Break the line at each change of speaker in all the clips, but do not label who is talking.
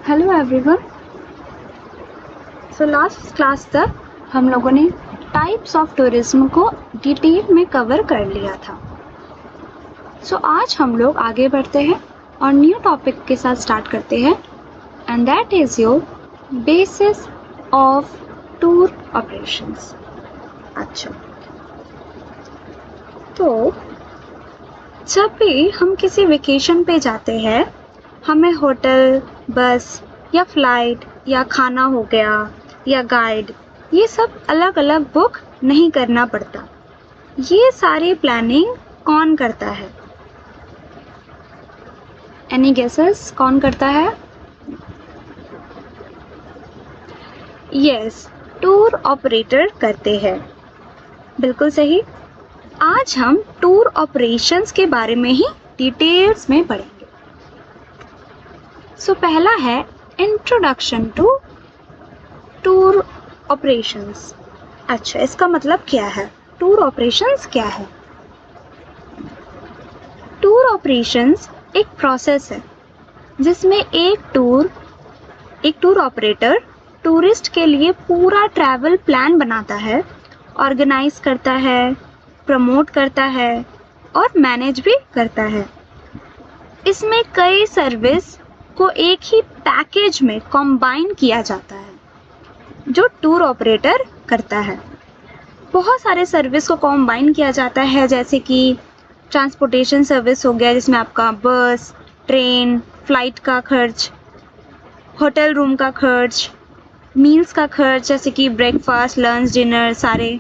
Hello everyone. Last class तक हम लोगों ने टाइप्स ऑफ टूरिज्म को डिटेल में कवर कर लिया था। आज हम लोग आगे बढ़ते हैं और न्यू टॉपिक के साथ स्टार्ट करते हैं, and that is your basis of tour operations. अच्छा, तो जब भी हम किसी वेकेशन पे जाते हैं, हमें होटल, बस या फ्लाइट या खाना हो गया या गाइड, ये सब अलग अलग बुक नहीं करना पड़ता। ये सारी प्लानिंग कौन करता है? एनी गेसेस, कौन करता है? यस, टूर ऑपरेटर करते हैं। बिल्कुल सही। आज हम टूर ऑपरेशंस के बारे में ही डिटेल्स में पढ़ेंगे। पहला है इंट्रोडक्शन टू टूर ऑपरेशंस। अच्छा, इसका मतलब क्या है? टूर ऑपरेशंस क्या है? टूर ऑपरेशंस एक प्रोसेस है जिसमें एक टूर ऑपरेटर टूरिस्ट के लिए पूरा ट्रैवल प्लान बनाता है, ऑर्गेनाइज करता है, प्रमोट करता है और मैनेज भी करता है। इसमें कई सर्विस को एक ही पैकेज में कंबाइन किया जाता है जो टूर ऑपरेटर करता है। बहुत सारे सर्विस को कंबाइन किया जाता है, जैसे कि ट्रांसपोर्टेशन सर्विस हो गया जिसमें आपका बस, ट्रेन, फ्लाइट का खर्च, होटल रूम का खर्च, मील्स का खर्च जैसे कि ब्रेकफास्ट, लंच, डिनर सारे,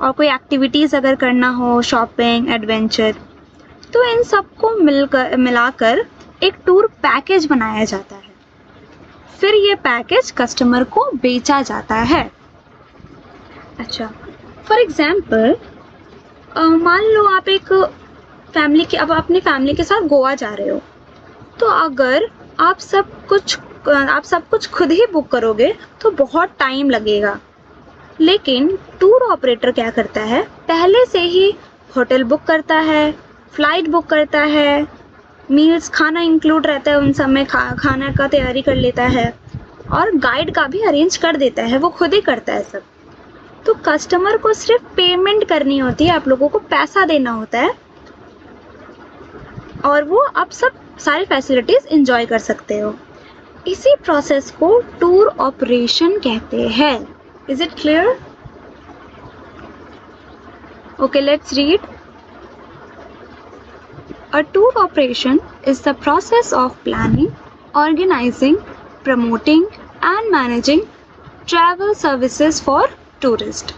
और कोई एक्टिविटीज़ अगर करना हो, शॉपिंग, एडवेंचर, तो इन सबको मिलाकर एक टूर पैकेज बनाया जाता है। फिर ये पैकेज कस्टमर को बेचा जाता है। अच्छा, फॉर एग्जाम्पल मान लो आप अपनी फैमिली के साथ गोवा जा रहे हो, तो अगर आप सब कुछ खुद ही बुक करोगे तो बहुत टाइम लगेगा। लेकिन टूर ऑपरेटर क्या करता है? पहले से ही होटल बुक करता है, फ्लाइट बुक करता है, मील्स, खाना इंक्लूड रहता है उन सब में, खाना का तैयारी कर लेता है और गाइड का भी अरेंज कर देता है, वो खुद ही करता है सब। तो कस्टमर को सिर्फ पेमेंट करनी होती है, आप लोगों को पैसा देना होता है और वो आप सब सारी फैसिलिटीज एंजॉय कर सकते हो। इसी प्रोसेस को टूर ऑपरेशन कहते हैं। Is it clear? Okay, let's read. A tour operation is the process of planning, organizing, promoting and managing travel services for tourists.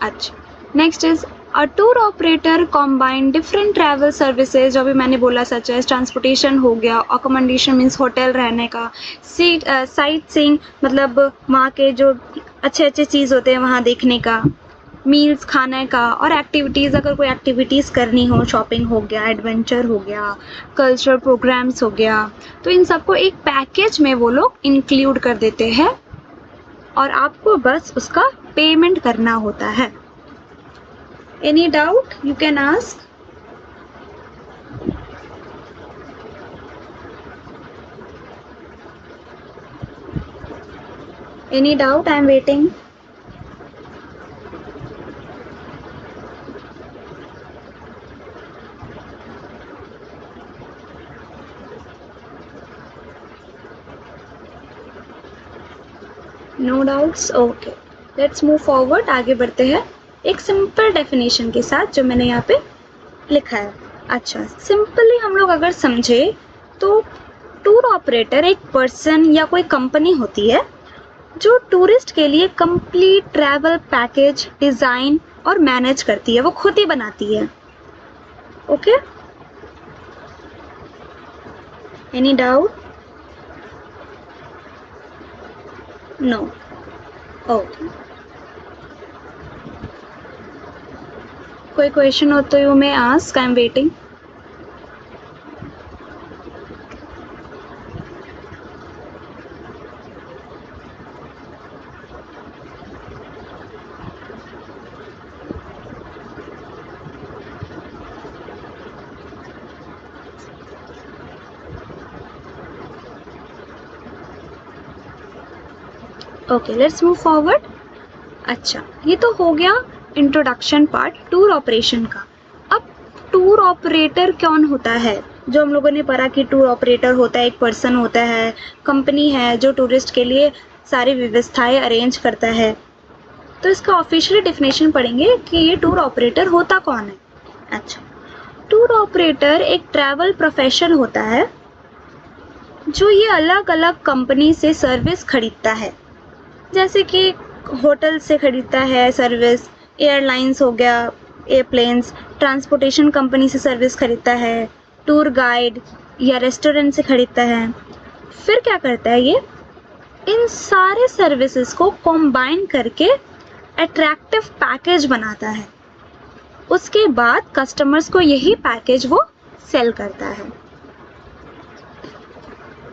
अच्छा, next is a tour operator combine different travel services, जो भी मैंने बोला, such as transportation हो गया, accommodation means hotel रहने का, sight seeing मतलब वहाँ के जो अच्छे चीज़ होते हैं वहाँ देखने का, मील्स खाने का, और एक्टिविटीज़ अगर कोई एक्टिविटीज़ करनी हो, शॉपिंग हो गया, एडवेंचर हो गया, कल्चरल प्रोग्राम्स हो गया, तो इन सबको एक पैकेज में वो लोग इंक्लूड कर देते हैं और आपको बस उसका पेमेंट करना होता है। Any doubt you can ask. Any doubt? I am waiting. No doubts? Okay, let's move forward. आगे बढ़ते हैं एक सिंपल डेफिनेशन के साथ जो मैंने यहाँ पे लिखा है। अच्छा, सिंपली हम लोग अगर समझे तो टूर ऑपरेटर एक पर्सन या कोई कंपनी होती है जो टूरिस्ट के लिए कंप्लीट ट्रैवल पैकेज डिज़ाइन और मैनेज करती है, वो खुद ही बनाती है। Okay, any doubt? No? Okay, कोई क्वेश्चन हो तो you may ask, I am waiting. Okay, let's move forward. अच्छा, ये तो हो गया इंट्रोडक्शन पार्ट टूर ऑपरेशन का। अब टूर ऑपरेटर कौन होता है? जो हम लोगों ने पढ़ा कि टूर ऑपरेटर होता है, एक पर्सन होता है, कंपनी है जो टूरिस्ट के लिए सारी व्यवस्थाएं अरेंज करता है। तो इसका ऑफिशियली डेफिनेशन पढ़ेंगे कि ये टूर ऑपरेटर होता कौन है। अच्छा, टूर ऑपरेटर एक ट्रैवल प्रोफेशन होता है जो ये अलग अलग कंपनी से सर्विस खरीदता है, जैसे कि होटल से खरीदता है सर्विस, एयरलाइंस हो गया, एयरप्लेन्स, ट्रांसपोर्टेशन कंपनी से सर्विस खरीदता है, टूर गाइड या रेस्टोरेंट से खरीदता है। फिर क्या करता है ये? इन सारे सर्विसेज को कंबाइन करके अट्रैक्टिव पैकेज बनाता है। उसके बाद कस्टमर्स को यही पैकेज वो सेल करता है।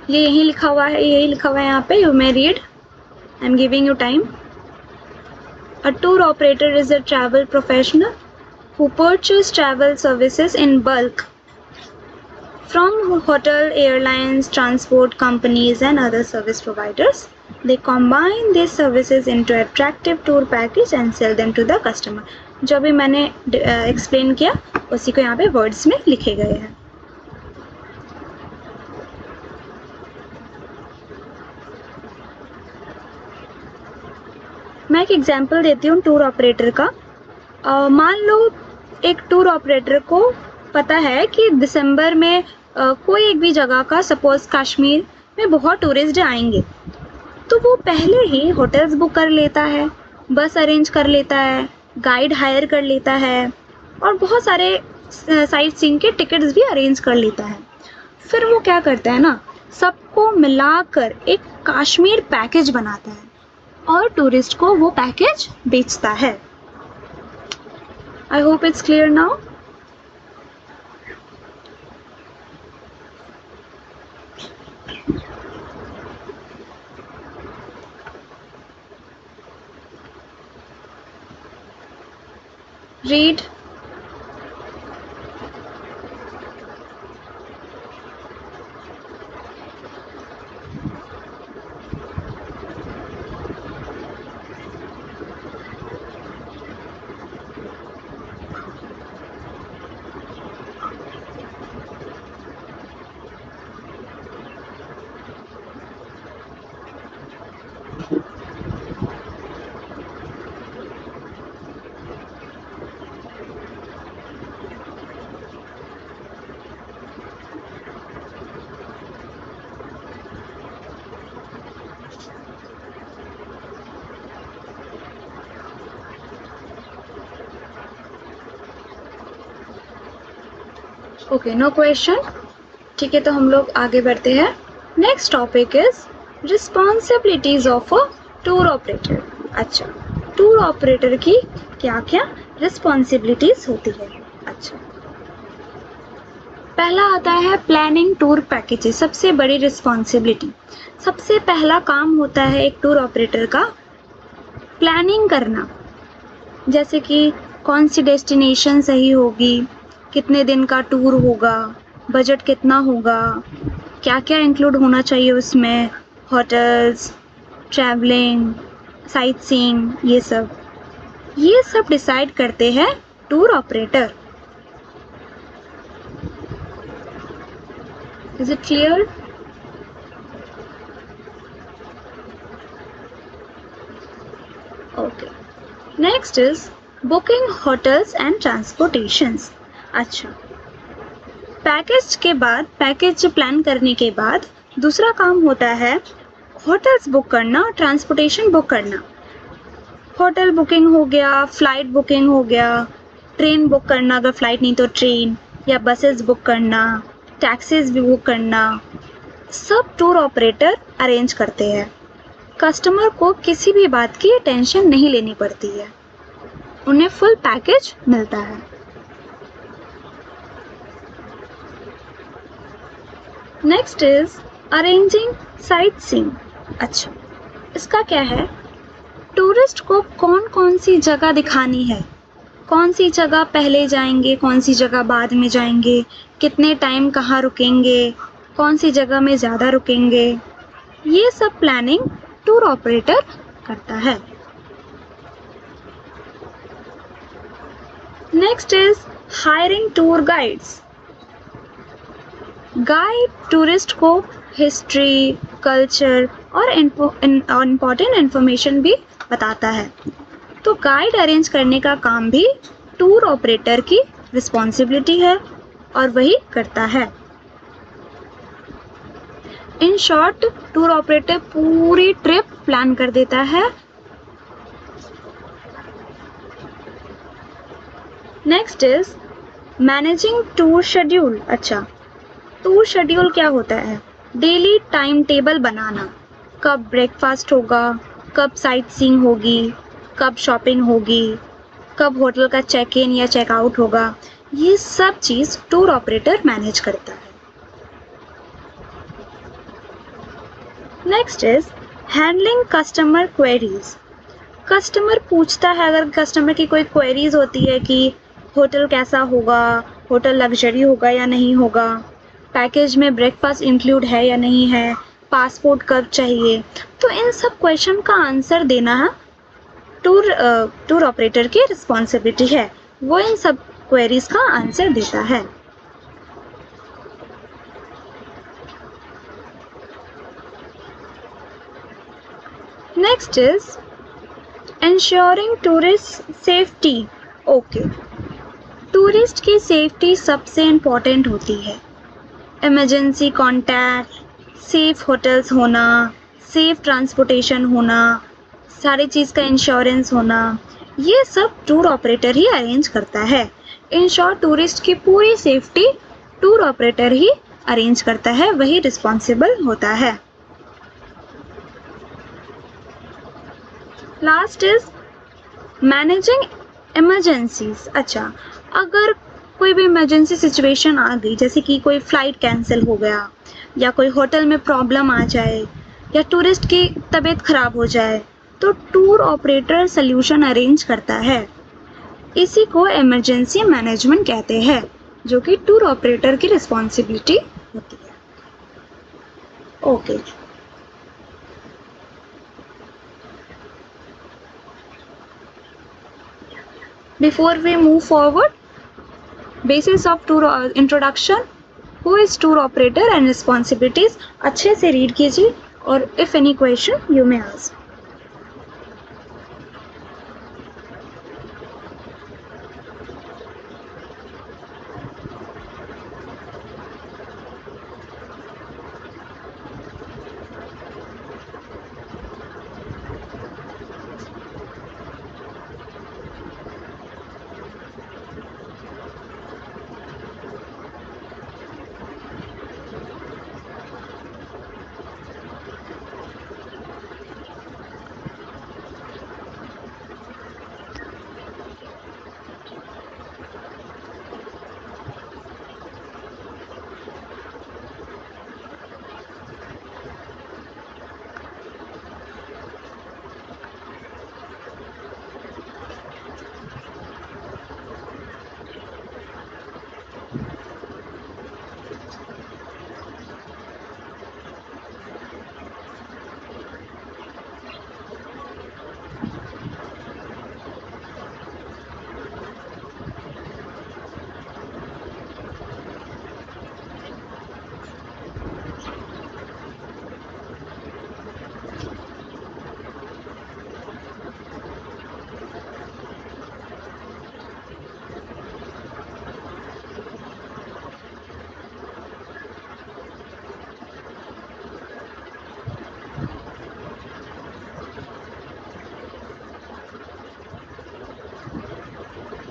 ये यही लिखा हुआ है यहाँ पे, you may read, I am giving you time. A tour operator is a travel professional who purchases travel services in bulk from hotel, airlines, transport companies and other service providers. They combine these services into attractive tour package and sell them to the customer. जो भी मैंने explain किया उसी को यहाँ पे words में लिखे गए हैं। मैं एक एग्जाम्पल देती हूँ टूर ऑपरेटर का। मान लो एक टूर ऑपरेटर को पता है कि दिसंबर में कोई एक भी जगह का, सपोज कश्मीर में बहुत टूरिस्ट आएंगे, तो वो पहले ही होटल्स बुक कर लेता है, बस अरेंज कर लेता है, गाइड हायर कर लेता है और बहुत सारे साइट सीइंग के टिकट्स भी अरेंज कर लेता है। फिर वो क्या करता है ना, सबको मिलाकर एक कश्मीर पैकेज बनाता है और टूरिस्ट को वो पैकेज बेचता है। I hope it's clear now. Read. Okay, no question. ठीक है, तो हम लोग आगे बढ़ते हैं। Next topic is responsibilities of a tour operator. अच्छा, टूर ऑपरेटर की क्या क्या रिस्पॉन्सिबिलिटीज होती है? अच्छा, पहला आता है प्लानिंग टूर पैकेजेस। सबसे बड़ी रिस्पॉन्सिबिलिटी, सबसे पहला काम होता है एक टूर ऑपरेटर का प्लानिंग करना, जैसे कि कौन सी डेस्टिनेशन सही होगी, कितने दिन का टूर होगा, बजट कितना होगा, क्या क्या इंक्लूड होना चाहिए उसमें, होटल्स, ट्रैवलिंग, साइट सीइंग, ये सब डिसाइड करते हैं tour operator. Is it clear? Okay, next is booking hotels and transportations. अच्छा, पैकेज प्लान करने के बाद दूसरा काम होता है होटल्स बुक करना, ट्रांसपोर्टेशन बुक करना। होटल बुकिंग हो गया, फ्लाइट बुकिंग हो गया, ट्रेन बुक करना, अगर फ्लाइट नहीं तो ट्रेन, या बसेस बुक करना, टैक्सीज भी बुक करना, सब टूर ऑपरेटर अरेंज करते हैं। कस्टमर को किसी भी बात की टेंशन नहीं लेनी पड़ती है, उन्हें फुल पैकेज मिलता है। Next is arranging sight seeing. अच्छा, इसका क्या है? टूरिस्ट को कौन कौन सी जगह दिखानी है, कौन सी जगह पहले जाएंगे, कौन सी जगह बाद में जाएंगे, कितने टाइम कहाँ रुकेंगे, कौन सी जगह में ज़्यादा रुकेंगे, ये सब प्लानिंग टूर ऑपरेटर करता है। Next is hiring tour guides. Guide tourist को हिस्ट्री, कल्चर और इम्पोर्टेंट इंफॉर्मेशन भी बताता है। तो गाइड अरेंज करने का काम भी टूर ऑपरेटर की रिस्पॉन्सिबिलिटी है और वही करता है। इन शॉर्ट, टूर ऑपरेटर पूरी ट्रिप प्लान कर देता है। Next is managing tour schedule. अच्छा, टूर शेड्यूल क्या होता है? डेली टाइम टेबल बनाना, कब ब्रेकफास्ट होगा, कब साइट सीइंग होगी, कब शॉपिंग होगी, कब होटल का चेक इन या चेकआउट होगा, ये सब चीज़ टूर ऑपरेटर मैनेज करता है। Next is handling customer queries. Customer पूछता है, अगर कस्टमर की कोई क्वेरीज होती है कि होटल कैसा होगा, होटल लग्जरी होगा या नहीं होगा, पैकेज में ब्रेकफास्ट इंक्लूड है या नहीं है, पासपोर्ट कब चाहिए, तो इन सब क्वेश्चन का आंसर देना टूर ऑपरेटर की रिस्पॉन्सिबिलिटी है। वो इन सब क्वेरीज का आंसर देता है। Next is ensuring tourist safety। Okay, tourist की सेफ्टी सबसे इम्पोर्टेंट होती है। इमरजेंसी कॉन्टैक्ट, सेफ होटल्स होना, सेफ ट्रांसपोर्टेशन होना, सारी चीज़ का इंश्योरेंस होना, ये सब टूर ऑपरेटर ही अरेंज करता है। इन शॉर्ट, टूरिस्ट की पूरी सेफ्टी टूर ऑपरेटर ही अरेंज करता है, वही रिस्पॉन्सिबल होता है। Last is managing emergencies. अच्छा, अगर कोई भी इमरजेंसी सिचुएशन आ गई, जैसे कि कोई फ़्लाइट कैंसिल हो गया या कोई होटल में प्रॉब्लम आ जाए या टूरिस्ट की तबीयत ख़राब हो जाए, तो टूर ऑपरेटर सल्यूशन अरेंज करता है। इसी को इमरजेंसी मैनेजमेंट कहते हैं, जो कि टूर ऑपरेटर की रिस्पॉन्सिबिलिटी होती है। Okay, before we move forward, basis of tour introduction, who is tour operator and responsibilities, अच्छे से रीड कीजिए और if any question you may ask।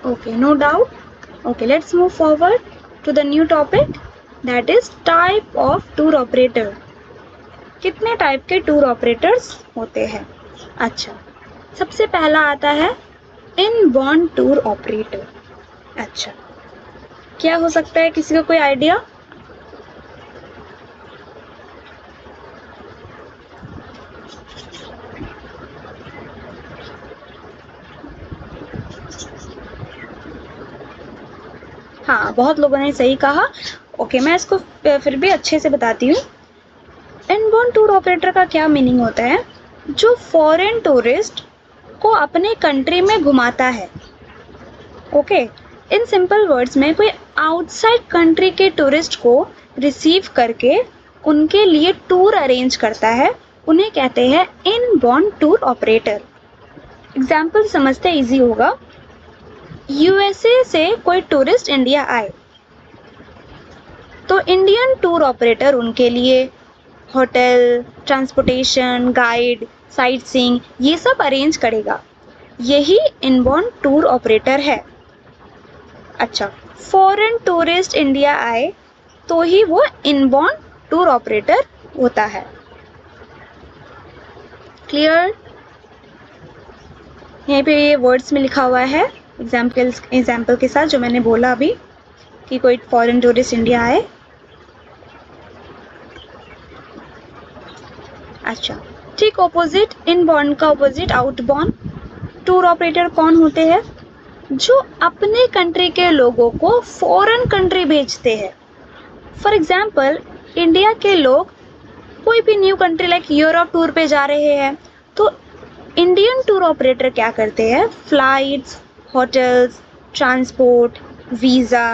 Okay, no doubt. Okay, let's move forward to the new topic, that is type of tour operator। कितने type के tour operators होते हैं? अच्छा, सबसे पहला आता है इनबॉर्न टूर ऑपरेटर। अच्छा, क्या हो सकता है, किसी का कोई आइडिया? हाँ, बहुत लोगों ने सही कहा। ओके, मैं इसको फिर भी अच्छे से बताती हूँ। इनबॉर्न टूर ऑपरेटर का क्या मीनिंग होता है? जो फॉरेन टूरिस्ट को अपने कंट्री में घुमाता है। ओके, इन सिंपल वर्ड्स में कोई आउटसाइड कंट्री के टूरिस्ट को रिसीव करके उनके लिए टूर अरेंज करता है, उन्हें कहते हैं इनबाउंड टूर ऑपरेटर। एग्जाम्पल समझते इजी होगा। यूएसए से कोई टूरिस्ट इंडिया आए तो इंडियन टूर ऑपरेटर उनके लिए hotel, transportation, guide, sight seeing ये सब अरेंज करेगा। यही इनबाउंड टूर ऑपरेटर है। अच्छा, फॉरेन टूरिस्ट इंडिया आए तो ही वो इनबाउंड टूर ऑपरेटर होता है। क्लियर? यहीं पे ये वर्ड्स में लिखा हुआ है एग्जाम्पल के साथ जो मैंने बोला अभी कि कोई फॉरेन टूरिस्ट इंडिया आए। अच्छा, ठीक ऑपोजिट, इनबाउंड का ऑपोजिट आउटबाउंड टूर ऑपरेटर कौन होते हैं? जो अपने कंट्री के लोगों को फॉरेन कंट्री भेजते हैं। फॉर एग्जाम्पल, इंडिया के लोग कोई भी new country like Europe tour पे जा रहे हैं तो इंडियन टूर ऑपरेटर क्या करते हैं? Flights, hotels, transport, visa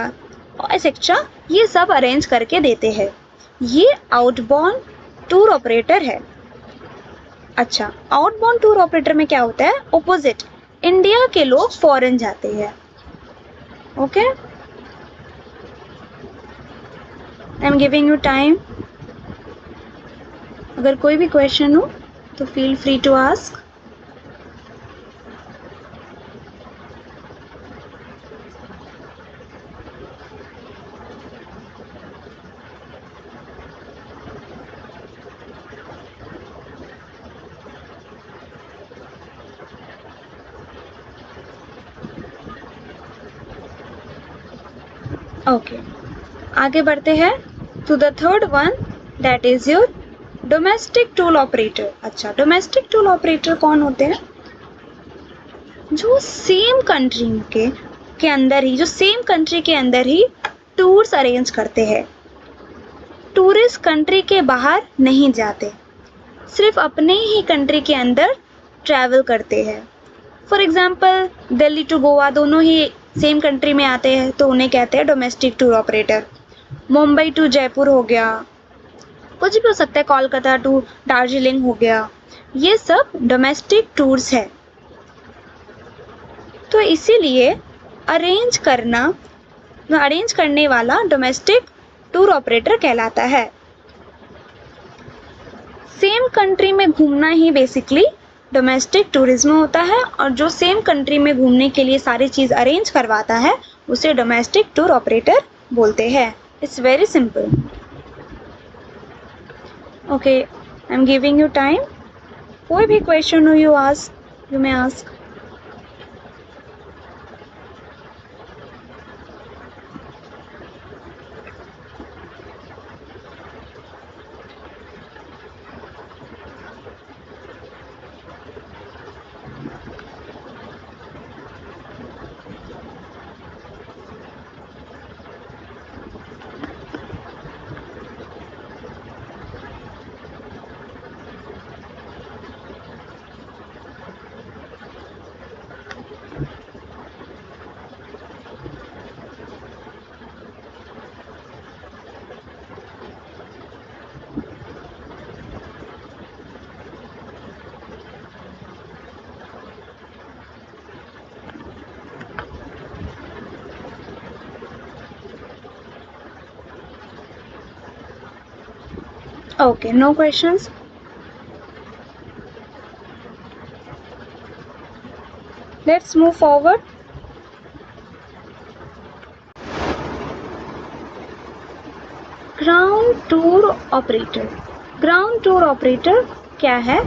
etcetera ये सब अरेंज करके देते हैं। ये आउटबाउंड टूर ऑपरेटर है। अच्छा, आउटबाउंड टूर ऑपरेटर में क्या होता है? ऑपोजिट, इंडिया के लोग फॉरेन जाते हैं। Okay, I am giving you time. अगर कोई भी क्वेश्चन हो तो feel free to ask. Okay, आगे बढ़ते हैं to the third one, that is your domestic tour operator. अच्छा, डोमेस्टिक टूर ऑपरेटर कौन होते हैं? जो सेम कंट्री के अंदर ही, जो सेम कंट्री के अंदर ही टूर्स अरेंज करते हैं। टूरिस्ट कंट्री के बाहर नहीं जाते, सिर्फ अपने ही कंट्री के अंदर ट्रैवल करते हैं। For example, Delhi to Goa दोनों ही सेम कंट्री में आते हैं तो उन्हें कहते हैं domestic tour operator. Mumbai to Jaipur हो गया, कुछ भी हो सकता है, कोलकाता टू दार्जिलिंग हो गया, ये सब डोमेस्टिक टूर्स है। तो इसीलिए अरेंज करने वाला डोमेस्टिक टूर ऑपरेटर कहलाता है। सेम कंट्री में घूमना ही बेसिकली डोमेस्टिक टूरिज्म होता है, और जो सेम कंट्री में घूमने के लिए सारी चीज़ अरेंज करवाता है उसे डोमेस्टिक टूर ऑपरेटर बोलते हैं। It's very simple. Okay, I am giving you time. कोई भी क्वेश्चन हो you may ask. Okay, no questions. Let's move forward. Ground tour operator. Ground tour operator क्या है?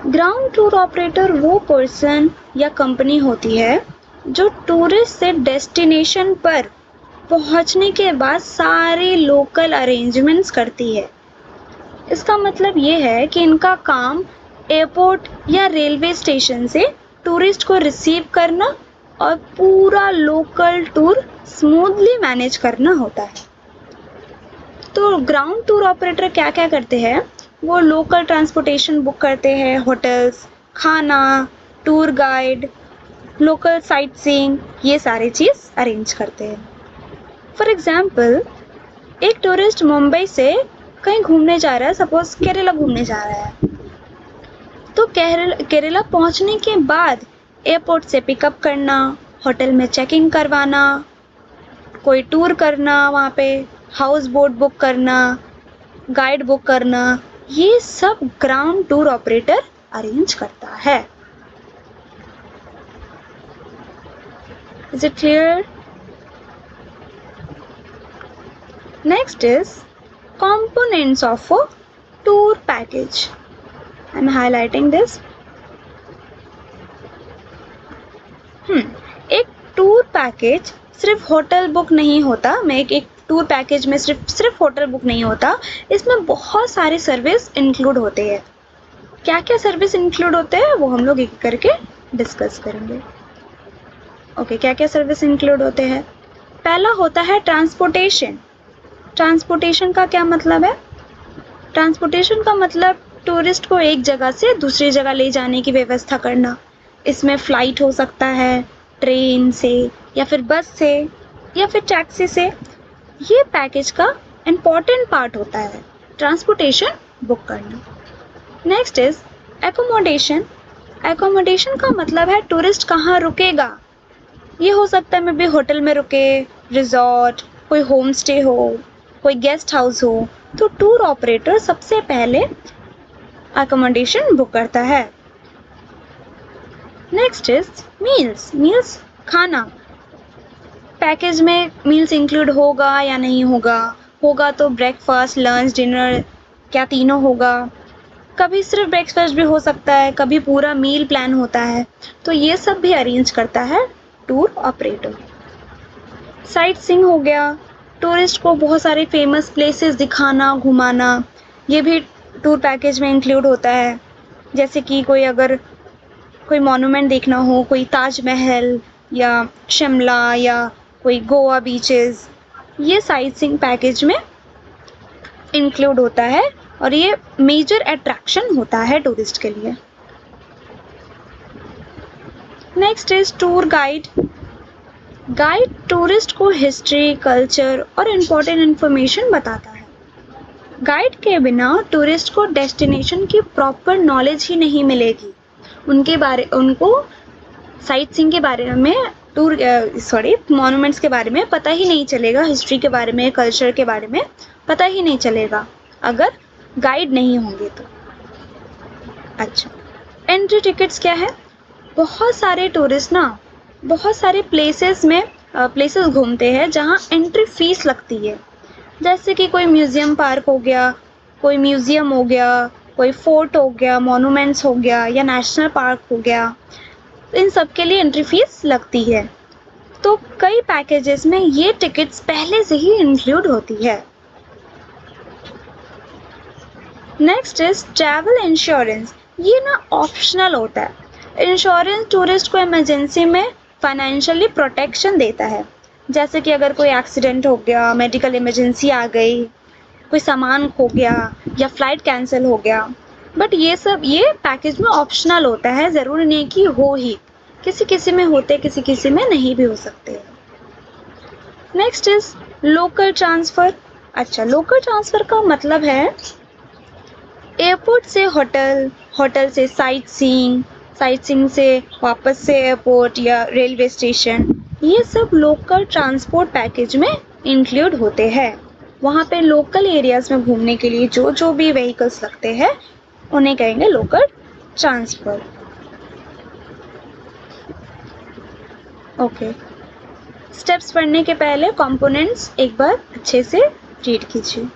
ग्राउंड टूर ऑपरेटर वो person या company होती है जो टूरिस्ट से डेस्टिनेशन पर पहुंचने के बाद सारे लोकल अरेंजमेंट्स करती है। इसका मतलब ये है कि इनका काम एयरपोर्ट या रेलवे स्टेशन से टूरिस्ट को रिसीव करना और पूरा लोकल टूर स्मूथली मैनेज करना होता है। तो ग्राउंड टूर ऑपरेटर क्या क्या करते हैं? वो लोकल ट्रांसपोर्टेशन बुक करते हैं, होटल्स, खाना, tour guide, local sight seeing, ये सारी चीज़ अरेंज करते हैं। फॉर एग्जाम्पल, एक टूरिस्ट मुंबई से कहीं घूमने जा रहा है, सपोज केरला घूमने जा रहा है, तो केरला पहुंचने के बाद एयरपोर्ट से पिकअप करना, होटल में चेकिंग करवाना, कोई टूर करना, वहाँ पे हाउस बोट बुक करना, गाइड बुक करना, ये सब ग्राउंड टूर ऑपरेटर अरेंज करता है। Is it clear? Next is components of a tour package. I'm highlighting this. एक टूर पैकेज सिर्फ होटल बुक नहीं होता। मैं एक टूर पैकेज में सिर्फ होटल बुक नहीं होता, इसमें बहुत सारे सर्विस इंक्लूड होते हैं। क्या क्या सर्विस इंक्लूड होते हैं वो हम लोग एक करके डिस्कस करेंगे। ओके, क्या क्या सर्विस इंक्लूड होते हैं? पहला होता है ट्रांसपोर्टेशन। ट्रांसपोर्टेशन का क्या मतलब है? ट्रांसपोर्टेशन का मतलब टूरिस्ट को एक जगह से दूसरी जगह ले जाने की व्यवस्था करना। इसमें फ़्लाइट हो सकता है, ट्रेन से या फिर बस से या फिर टैक्सी से। ये पैकेज का इम्पॉर्टेंट पार्ट होता है, ट्रांसपोर्टेशन बुक करना। Next is accommodation. एकोमोडेशन का मतलब है टूरिस्ट कहाँ रुकेगा। ये हो सकता है मे बी होटल में रुके, रिजॉर्ट, कोई होम स्टे हो, कोई गेस्ट हाउस हो, तो टूर ऑपरेटर सबसे पहले अकोमोडेशन बुक करता है। Next is meals. मील्स खाना। पैकेज में मील्स इंक्लूड होगा या नहीं होगा? होगा तो ब्रेकफास्ट, लंच, डिनर, क्या तीनों होगा? कभी सिर्फ ब्रेकफास्ट भी हो सकता है, कभी पूरा मील प्लान होता है, तो ये सब भी अरेंज करता है टूर ऑपरेटर। साइट सीइंग हो गया, टूरिस्ट को बहुत सारे फेमस प्लेसेस दिखाना, घुमाना, ये भी टूर पैकेज में इंक्लूड होता है। जैसे कि अगर कोई मॉन्यूमेंट देखना हो, कोई ताजमहल या शिमला या कोई गोवा बीचेस, ये साइट सीइंग पैकेज में इंक्लूड होता है और ये मेजर अट्रैक्शन होता है टूरिस्ट के लिए। Next is tour guide. Guide tourist को हिस्ट्री, कल्चर और इम्पोर्टेंट इन्फॉर्मेशन बताता है। गाइड के बिना टूरिस्ट को डेस्टिनेशन की प्रॉपर नॉलेज ही नहीं मिलेगी। उनको साइट सीइंग के बारे में, मॉन्यूमेंट्स के बारे में पता ही नहीं चलेगा, हिस्ट्री के बारे में, कल्चर के बारे में पता ही नहीं चलेगा अगर गाइड नहीं होंगे तो। अच्छा, एंट्री टिकट्स क्या है? बहुत सारे टूरिस्ट ना बहुत सारे प्लेसेस घूमते हैं जहाँ एंट्री फीस लगती है। जैसे कि कोई म्यूज़ियम पार्क हो गया, कोई म्यूज़ियम हो गया, कोई फोर्ट हो गया, मॉन्यूमेंट्स हो गया या नेशनल पार्क हो गया, इन सब के लिए एंट्री फीस लगती है। तो कई पैकेजेस में ये टिकट्स पहले से ही इंक्लूड होती है। Next is travel insurance. ये ना ऑप्शनल होता है। इंश्योरेंस टूरिस्ट को इमरजेंसी में फाइनेंशियली प्रोटेक्शन देता है। जैसे कि अगर कोई एक्सीडेंट हो गया, मेडिकल इमरजेंसी आ गई, कोई सामान खो गया या फ्लाइट कैंसिल हो गया, बट ये पैकेज में ऑप्शनल होता है, ज़रूरी नहीं कि हो ही, किसी किसी में होते, किसी किसी में नहीं भी हो सकते। Next is local transfer. अच्छा, लोकल ट्रांसफ़र का मतलब है एयरपोर्ट से होटल, होटल से साइट सीइंग से वापस से एयरपोर्ट या रेलवे स्टेशन, ये सब लोकल ट्रांसपोर्ट पैकेज में इंक्लूड होते हैं। वहाँ पे लोकल एरियाज़ में घूमने के लिए जो भी व्हीकल्स लगते हैं उन्हें कहेंगे लोकल ट्रांसफ़र। ओके, स्टेप्स पढ़ने के पहले कंपोनेंट्स एक बार अच्छे से रीड कीजिए।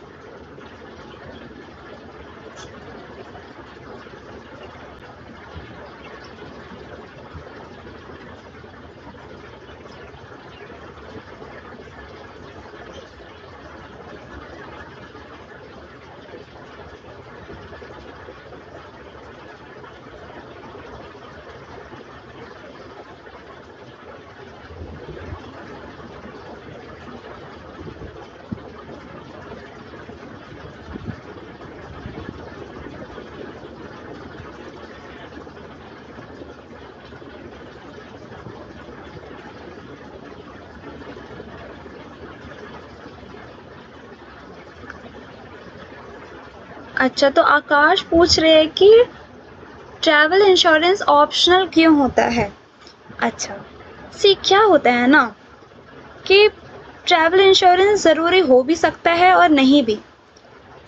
अच्छा, तो आकाश पूछ रहे हैं कि ट्रैवल इंश्योरेंस ऑप्शनल क्यों होता है। अच्छा, सी क्या होता है ना कि ट्रैवल इंश्योरेंस ज़रूरी हो भी सकता है और नहीं भी,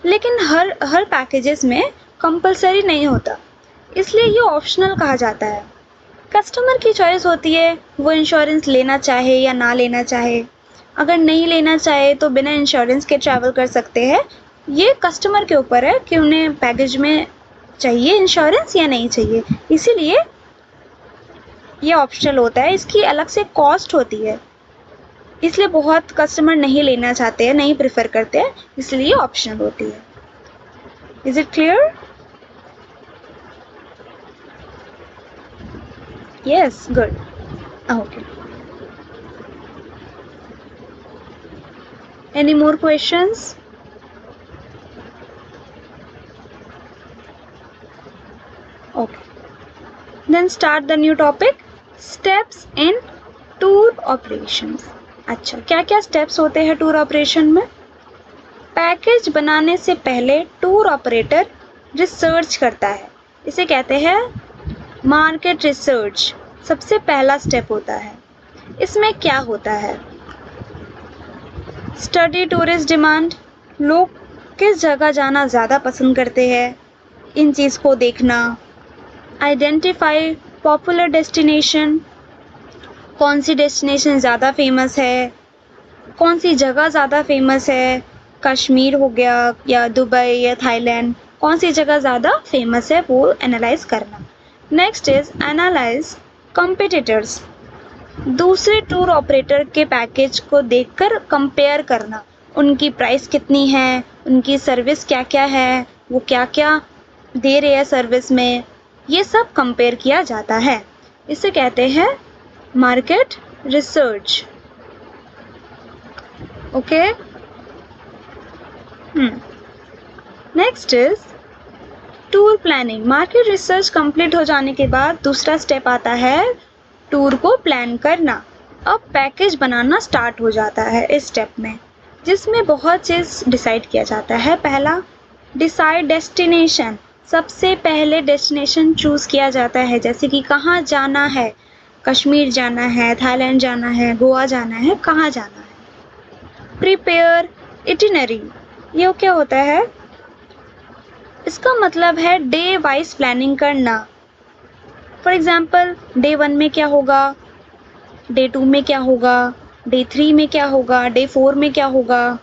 लेकिन हर पैकेजेस में कंपलसरी नहीं होता, इसलिए ये ऑप्शनल कहा जाता है। कस्टमर की चॉइस होती है वो इंश्योरेंस लेना चाहे या ना लेना चाहे। अगर नहीं लेना चाहे तो बिना इंश्योरेंस के ट्रैवल कर सकते हैं। ये कस्टमर के ऊपर है कि उन्हें पैकेज में चाहिए इंश्योरेंस या नहीं चाहिए, इसीलिए ये ऑप्शनल होता है। इसकी अलग से कॉस्ट होती है, इसलिए बहुत कस्टमर नहीं लेना चाहते हैं, नहीं प्रेफर करते हैं, इसलिए ऑप्शनल होती है। Is it clear? Yes, good. Okay, any more questions? Okay. Then start the new topic. Steps in tour operations. अच्छा, क्या क्या स्टेप्स होते हैं टूर ऑपरेशन में? पैकेज बनाने से पहले टूर ऑपरेटर रिसर्च करता है, इसे कहते हैं मार्केट रिसर्च। सबसे पहला स्टेप होता है। इसमें क्या होता है? स्टडी टूरिस्ट डिमांड, लोग किस जगह जाना ज़्यादा पसंद करते हैं, इन चीज़ को देखना। आइडेंटिफाई पॉपुलर डेस्टिनेशन, कौन सी डेस्टिनेशन ज़्यादा फेमस है, कौन सी जगह ज़्यादा फेमस है, कश्मीर हो गया या दुबई या थाईलैंड, कौन सी जगह ज़्यादा फेमस है वो एनालाइज करना। नेक्स्ट इज एनालाइज कंपिटिटर्स, दूसरे टूर ऑपरेटर के पैकेज को देखकर कंपेयर करना, उनकी प्राइस कितनी है, उनकी सर्विस क्या क्या है, वो क्या क्या दे रहे हैं सर्विस में, ये सब कंपेयर किया जाता है। इसे कहते हैं market research. Okay, next is tour planning. Market research complete हो जाने के बाद दूसरा स्टेप आता है टूर को प्लान करना। अब पैकेज बनाना स्टार्ट हो जाता है इस स्टेप में, जिसमें बहुत चीज़ डिसाइड किया जाता है। पहला, डिसाइड डेस्टिनेशन, सबसे पहले डेस्टिनेशन चूज़ किया जाता है, जैसे कि कहाँ जाना है, कश्मीर जाना है, थाईलैंड जाना है, गोवा जाना है, कहाँ जाना है। प्रिपेयर इटिनरी, ये क्या होता है? इसका मतलब है डे वाइज प्लानिंग करना। फॉर एग्जाम्पल, डे 1 में क्या होगा, डे 2 में क्या होगा, डे 3 में क्या होगा, डे 4 में क्या होगा,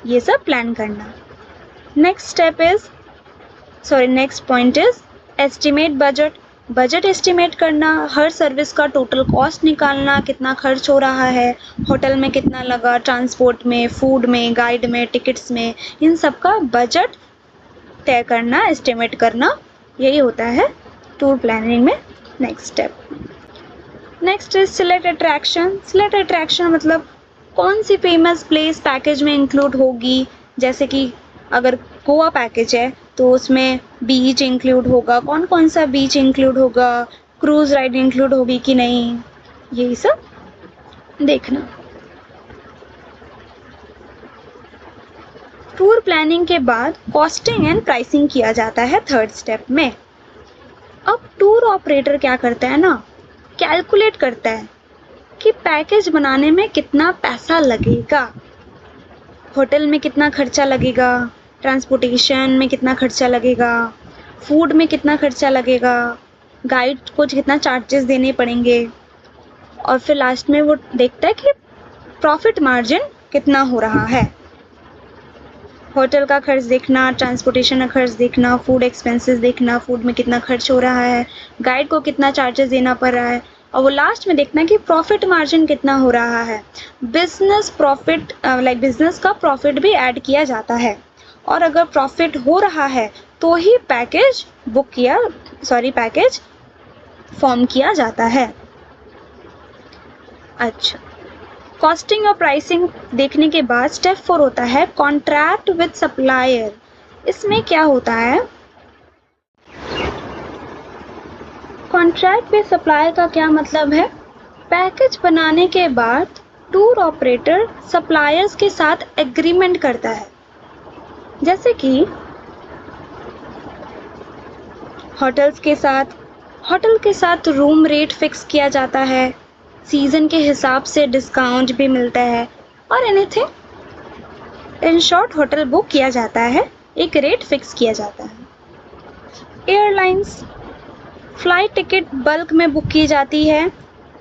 ये सब प्लान करना। Next point is estimate budget, budget estimate करना, हर सर्विस का टोटल कॉस्ट निकालना, कितना खर्च हो रहा है, होटल में कितना लगा, ट्रांसपोर्ट में, फूड में, गाइड में, टिकट्स में, इन सब का बजट तय करना, एस्टिमेट करना, यही होता है टूर प्लानिंग में next step. Next is select attraction. Select attraction मतलब कौन सी फेमस प्लेस पैकेज में इंक्लूड होगी, जैसे कि अगर गोवा पैकेज है तो उसमें बीच इंक्लूड होगा, कौन कौन सा बीच इंक्लूड होगा, क्रूज राइड इंक्लूड होगी कि नहीं, यही सब देखना। टूर प्लानिंग के बाद कॉस्टिंग एंड प्राइसिंग किया जाता है थर्ड स्टेप में। अब टूर ऑपरेटर क्या करता है ना, कैलकुलेट करता है कि पैकेज बनाने में कितना पैसा लगेगा, होटल में कितना खर्चा लगेगा, ट्रांसपोर्टेशन में कितना खर्चा लगेगा, फूड में कितना खर्चा लगेगा, गाइड को कितना चार्जेस देने पड़ेंगे, और फिर लास्ट में वो देखता है कि प्रॉफिट मार्जिन कितना हो रहा है। होटल का खर्च देखना, ट्रांसपोर्टेशन का खर्च देखना, फूड एक्सपेंसेस देखना, फूड में कितना खर्च हो रहा है, गाइड को कितना चार्जेस देना पड़ रहा है, और वो लास्ट में देखना कि प्रॉफिट मार्जिन कितना हो रहा है। बिजनेस प्रॉफिट बिजनेस का प्रॉफिट भी ऐड किया जाता है, और अगर प्रॉफिट हो रहा है तो ही पैकेज फॉर्म किया जाता है। अच्छा, कॉस्टिंग और प्राइसिंग देखने के बाद स्टेप 4 होता है कॉन्ट्रैक्ट विद सप्लायर। इसमें क्या होता है? कॉन्ट्रैक्ट विद सप्लायर का क्या मतलब है? पैकेज बनाने के बाद टूर ऑपरेटर सप्लायर्स के साथ एग्रीमेंट करता है, जैसे कि होटल के साथ रूम रेट फिक्स किया जाता है, सीज़न के हिसाब से डिस्काउंट भी मिलता है और anything. In short hotel book किया जाता है, एक रेट फिक्स किया जाता है। एयरलाइंस, फ्लाइट टिकट बल्क में बुक की जाती है,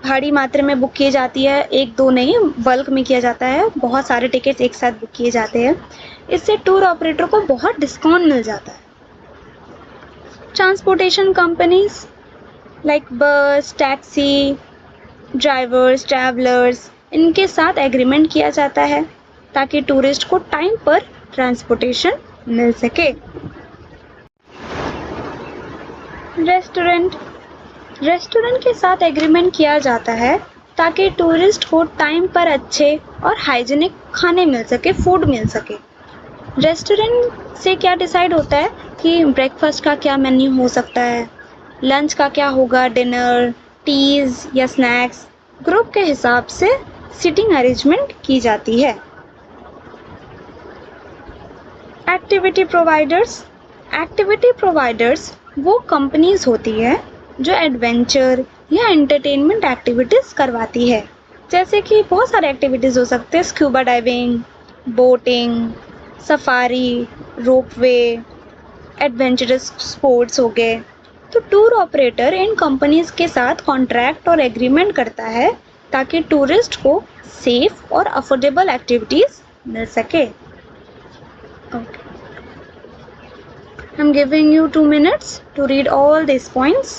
भारी मात्रा में बुक की जाती है, एक दो नहीं बल्क में किया जाता है, बहुत सारे टिकट्स एक साथ बुक किए जाते हैं। इससे टूर ऑपरेटर को बहुत डिस्काउंट मिल जाता है। Transportation companies like bus, taxi drivers, travellers, इनके साथ एग्रीमेंट किया जाता है ताकि टूरिस्ट को टाइम पर ट्रांसपोर्टेशन मिल सके। रेस्टोरेंट के साथ एग्रीमेंट किया जाता है ताकि टूरिस्ट को टाइम पर अच्छे और हाइजीनिक खाने मिल सके, फूड मिल सके। रेस्टोरेंट से क्या डिसाइड होता है कि ब्रेकफास्ट का क्या मेन्यू हो सकता है, लंच का क्या होगा, डिनर, टीज या स्नैक्स। ग्रुप के हिसाब से सीटिंग अरेंजमेंट की जाती है। एक्टिविटी प्रोवाइडर्स वो कंपनीज होती है जो एडवेंचर या एंटरटेनमेंट एक्टिविटीज़ करवाती है। जैसे कि बहुत सारे एक्टिविटीज़ हो सकते हैं, scuba diving, boating, safari, ropeway, adventurous sports हो गए। तो टूर ऑपरेटर इन कंपनीज के साथ कॉन्ट्रैक्ट और एग्रीमेंट करता है ताकि टूरिस्ट को सेफ और अफोर्डेबल एक्टिविटीज़ मिल सके। Okay. I'm giving you 2 minutes to read all these points.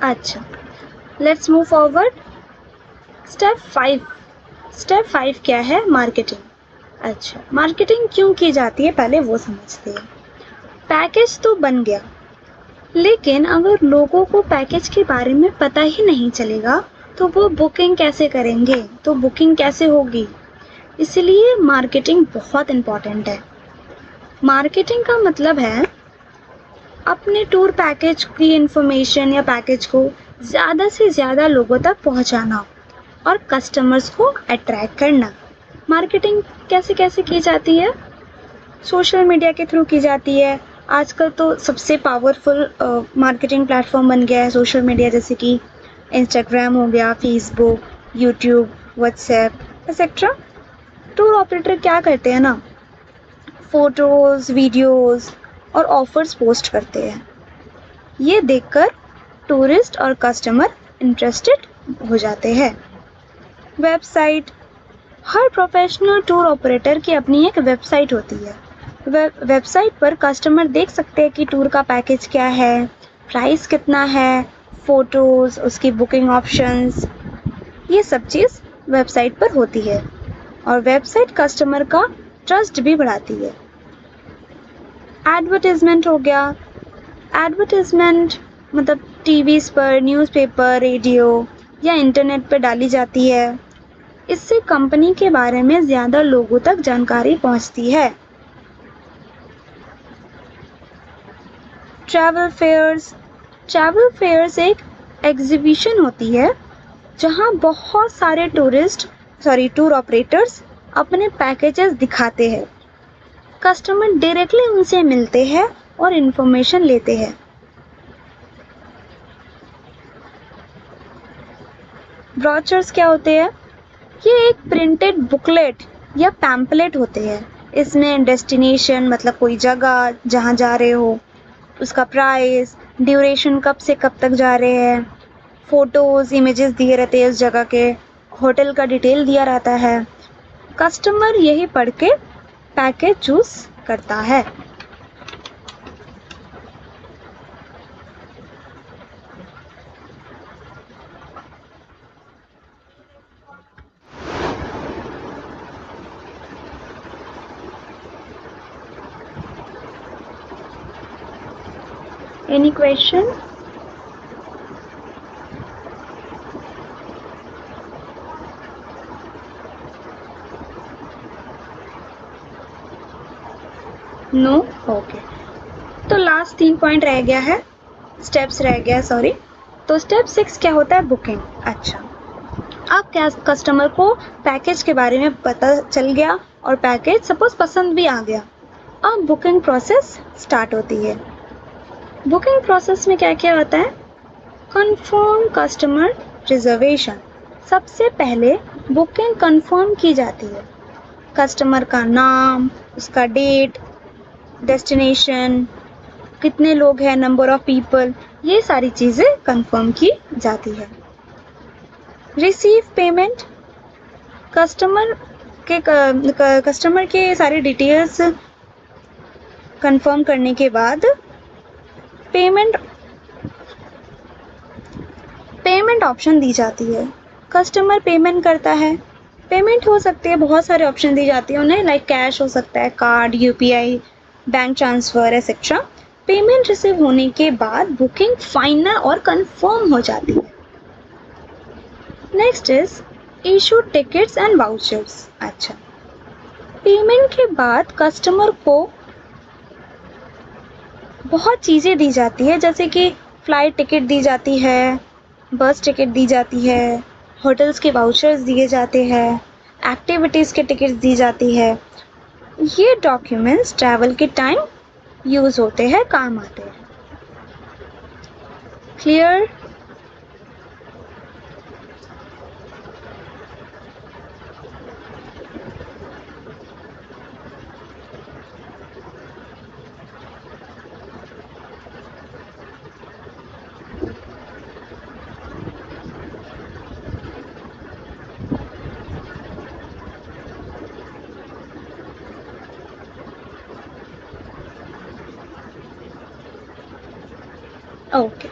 अच्छा, लेट्स मूव फॉरवर्ड। स्टेप 5 क्या है? मार्केटिंग। अच्छा, मार्केटिंग क्यों की जाती है पहले वो समझते हैं। पैकेज तो बन गया, लेकिन अगर लोगों को पैकेज के बारे में पता ही नहीं चलेगा तो वो बुकिंग कैसे करेंगे, तो बुकिंग कैसे होगी। इसलिए मार्केटिंग बहुत इम्पॉर्टेंट है। मार्केटिंग का मतलब है अपने टूर पैकेज की इंफॉर्मेशन या पैकेज को ज़्यादा से ज़्यादा लोगों तक पहुंचाना और कस्टमर्स को अट्रैक्ट करना। मार्केटिंग कैसे कैसे की जाती है? सोशल मीडिया के थ्रू की जाती है। आजकल तो सबसे पावरफुल मार्केटिंग प्लेटफॉर्म बन गया है सोशल मीडिया, जैसे कि इंस्टाग्राम हो गया, Facebook, YouTube, WhatsApp etcetera. Tour operator क्या करते हैं ना, फ़ोटोज़, वीडियोज़ और ऑफ़र्स पोस्ट करते हैं। ये देखकर टूरिस्ट और कस्टमर इंटरेस्टेड हो जाते हैं। वेबसाइट, हर प्रोफेशनल टूर ऑपरेटर की अपनी एक वेबसाइट होती है। वेबसाइट पर कस्टमर देख सकते हैं कि टूर का पैकेज क्या है, प्राइस कितना है, फ़ोटोज़, उसकी बुकिंग ऑप्शंस, ये सब चीज़ वेबसाइट पर होती है और वेबसाइट कस्टमर का ट्रस्ट भी बढ़ाती है। एडवर्टाइजमेंट हो गया। एडवर्टाइजमेंट मतलब टीवीज़ पर, न्यूज़पेपर, रेडियो या इंटरनेट पर डाली जाती है। इससे कंपनी के बारे में ज़्यादा लोगों तक जानकारी पहुंचती है। ट्रैवल फेयर्स एक एग्जीबिशन होती है जहां बहुत सारे टूर ऑपरेटर्स अपने पैकेजेस दिखाते हैं। कस्टमर डायरेक्टली उनसे मिलते हैं और इन्फॉर्मेशन लेते हैं। ब्रोचर्स क्या होते हैं? ये एक प्रिंटेड बुकलेट या पैम्पलेट होते हैं। इसमें डेस्टिनेशन मतलब कोई जगह जहाँ जा रहे हो, उसका प्राइस, ड्यूरेशन कब से कब तक जा रहे हैं, फोटोज़ इमेजेस दिए रहते हैं उस जगह के, होटल का डिटेल दिया रहता है। कस्टमर यही पढ़ के पैकेज चूज करता है। Any question? नो? ओके। तो लास्ट 3 पॉइंट रह गया है, स्टेप्स रह गया, सॉरी। तो स्टेप 6 क्या होता है? बुकिंग। अच्छा, आप क्या कस्टमर को पैकेज के बारे में पता चल गया और पैकेज सपोज पसंद भी आ गया, अब बुकिंग प्रोसेस स्टार्ट होती है। बुकिंग प्रोसेस में क्या क्या होता है? Confirm customer reservation. सबसे पहले बुकिंग कंफर्म की जाती है। कस्टमर का नाम, उसका डेट, डेस्टिनेशन, कितने लोग हैं, नंबर ऑफ पीपल, ये सारी चीज़ें कंफर्म की जाती है। Receive payment. कस्टमर के सारी डिटेल्स कंफर्म करने के बाद पेमेंट ऑप्शन दी जाती है। कस्टमर पेमेंट करता है। पेमेंट हो सकती है, बहुत सारे ऑप्शन दी जाती है उन्हें, लाइक कैश हो सकता है, card, UPI, bank transfer etcetera. Payment receive होने के बाद बुकिंग फाइनल और कंफर्म हो जाती है। Next is issue tickets and vouchers. अच्छा, पेमेंट के बाद कस्टमर को बहुत चीज़ें दी जाती है, जैसे कि फ़्लाइट टिकट दी जाती है, बस टिकट दी जाती है, होटल्स के वाउचर्स दिए जाते हैं, एक्टिविटीज़ के टिकट्स दी जाती है। ये डॉक्यूमेंट्स ट्रैवल के टाइम यूज़ होते हैं, काम आते हैं। Clear? Okay.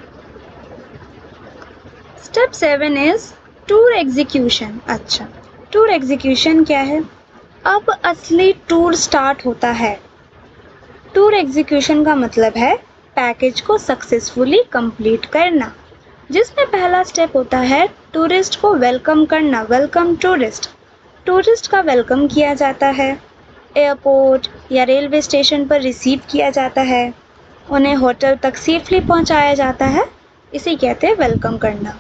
Step 7 is tour execution. अच्छा, टूर एग्जीक्यूशन क्या है? अब असली टूर स्टार्ट होता है। टूर एग्जीक्यूशन का मतलब है पैकेज को सक्सेसफुली कंप्लीट करना, जिसमें पहला स्टेप होता है टूरिस्ट को वेलकम करना, वेलकम टूरिस्ट। टूरिस्ट का वेलकम किया जाता है, एयरपोर्ट या रेलवे स्टेशन पर रिसीव किया जाता है, उन्हें होटल तक सेफली पहुंचाया जाता है, इसे कहते हैं वेलकम करना।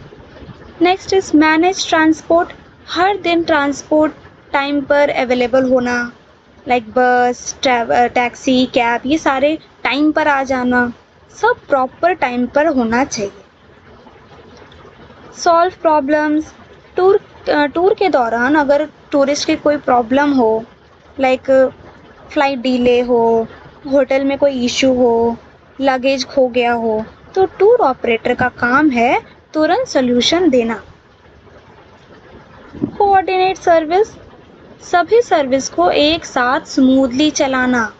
Next is manage transport. हर दिन ट्रांसपोर्ट टाइम पर अवेलेबल होना, लाइक बस, टैक्सी, कैब, ये सारे टाइम पर आ जाना, सब प्रॉपर टाइम पर होना चाहिए। Solve problems. टूर के दौरान अगर टूरिस्ट की कोई प्रॉब्लम हो, लाइक फ़्लाइट डिले हो, होटल में कोई इशू हो, लगेज खो गया हो, तो टूर ऑपरेटर का काम है तुरंत सॉल्यूशन देना। Coordinate service. सभी सर्विस को एक साथ स्मूथली चलाना,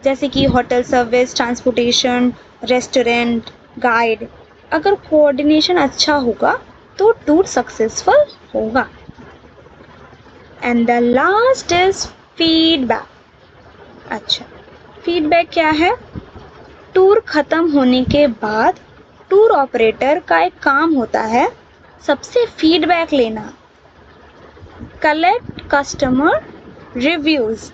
जैसे कि hotel service, transportation, restaurant, guide. अगर कोऑर्डिनेशन अच्छा होगा तो टूर सक्सेसफुल होगा। And the last is feedback. अच्छा, फीडबैक क्या है? टूर ख़त्म होने के बाद टूर ऑपरेटर का एक काम होता है सबसे फीडबैक लेना। Collect customer reviews.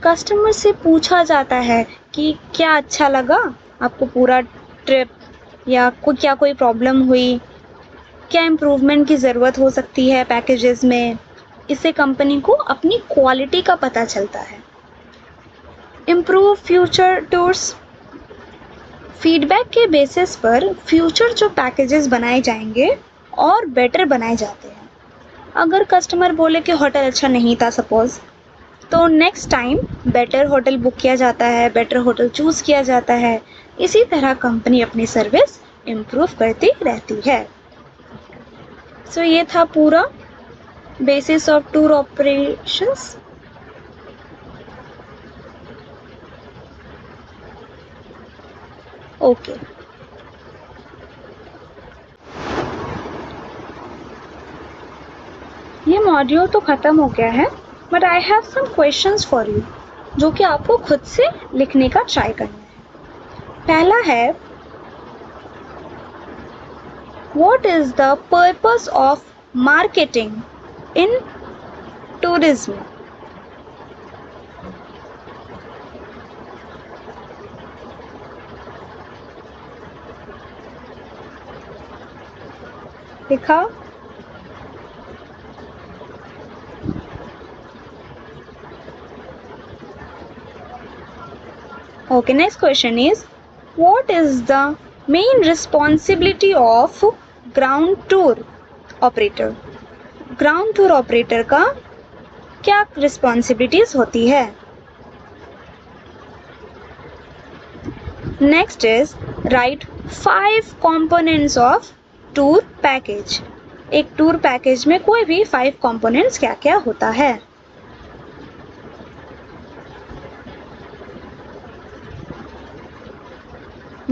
कस्टमर से पूछा जाता है कि क्या अच्छा लगा आपको पूरा ट्रिप, या क्या कोई प्रॉब्लम हुई, क्या इम्प्रूवमेंट की ज़रूरत हो सकती है पैकेजेस में। इससे कंपनी को अपनी क्वालिटी का पता चलता है। Improve future tours. फीडबैक के बेसिस पर फ्यूचर जो पैकेजेस बनाए जाएंगे और बेटर बनाए जाते हैं। अगर कस्टमर बोले कि होटल अच्छा नहीं था सपोज, तो next time better hotel book किया जाता है, बेटर होटल चूज़ किया जाता है। इसी तरह कंपनी अपनी सर्विस इम्प्रूव करती रहती है। सो ये था पूरा basis of tour operations. Okay, ये मॉड्यूल तो ख़त्म हो गया है, but I have some questions for you जो कि आपको खुद से लिखने का ट्राई करना है। पहला है, what is the purpose of marketing in tourism? लिखा? Okay, next question is, what is the main responsibility of ground tour operator? Ground tour operator का क्या responsibilities होती है? Next is, write 5 components of tour package. एक tour package में कोई भी 5 components क्या क्या होता है?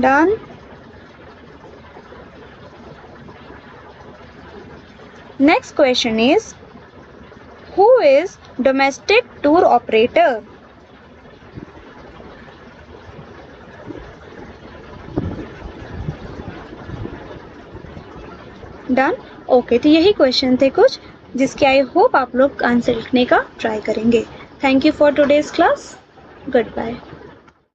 Done? Next question is, who is domestic tour operator? Done? Okay, तो यही क्वेश्चन थे कुछ जिसके आई होप आप लोग आंसर लिखने का ट्राई करेंगे। Thank you for today's class. Good bye.